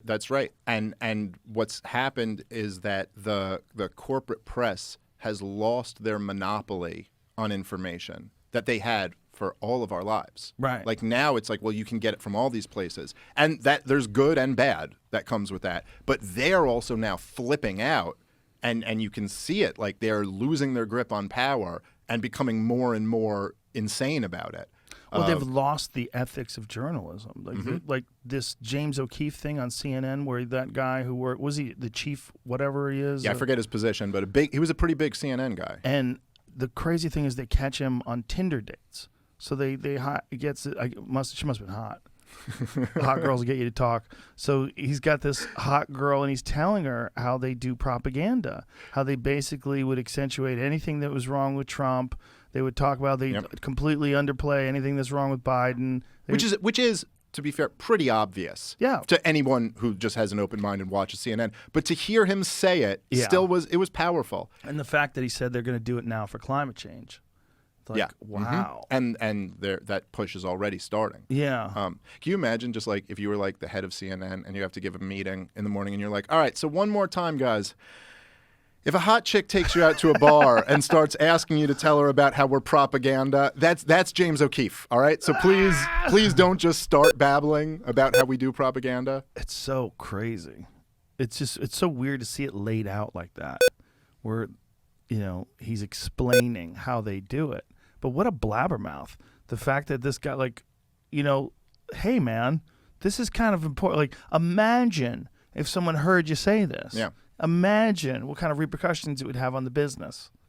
That's right. And what's happened is that the corporate press has lost their monopoly on information that they had for all of our lives. Right. Like now it's like, well, you can get it from all these places. And that there's good and bad that comes with that. But they're also now flipping out and you can see it. Like they're losing their grip on power and becoming more and more insane about it. Well, they've lost the ethics of journalism. Like, Mm-hmm. like this James O'Keefe thing on CNN, where that guy who worked, was he the chief, whatever he is? Yeah, I forget his position, but he was a pretty big CNN guy. And the crazy thing is, they catch him on Tinder dates. So she must have been hot. Hot girls get you to talk. So he's got this hot girl, and he's telling her how they do propaganda, how they basically would accentuate anything that was wrong with Trump. They would talk about completely underplay anything that's wrong with Biden. Which is, to be fair, pretty obvious. Yeah. To anyone who just has an open mind and watches CNN. But to hear him say it was powerful. And the fact that he said they're going to do it now for climate change. It's like, wow. Mm-hmm. And that push is already starting. Yeah. Can you imagine just like if you were like the head of CNN and you have to give a meeting in the morning and you're like, all right, so one more time, guys. If a hot chick takes you out to a bar and starts asking you to tell her about how we're propaganda, that's James O'Keefe, all right? So please don't just start babbling about how we do propaganda. It's so crazy. It's so weird to see it laid out like that, where, he's explaining how they do it. But what a blabbermouth. The fact that this guy, like, hey, man, this is kind of important. Like, imagine if someone heard you say this. Yeah. Imagine what kind of repercussions it would have on the business.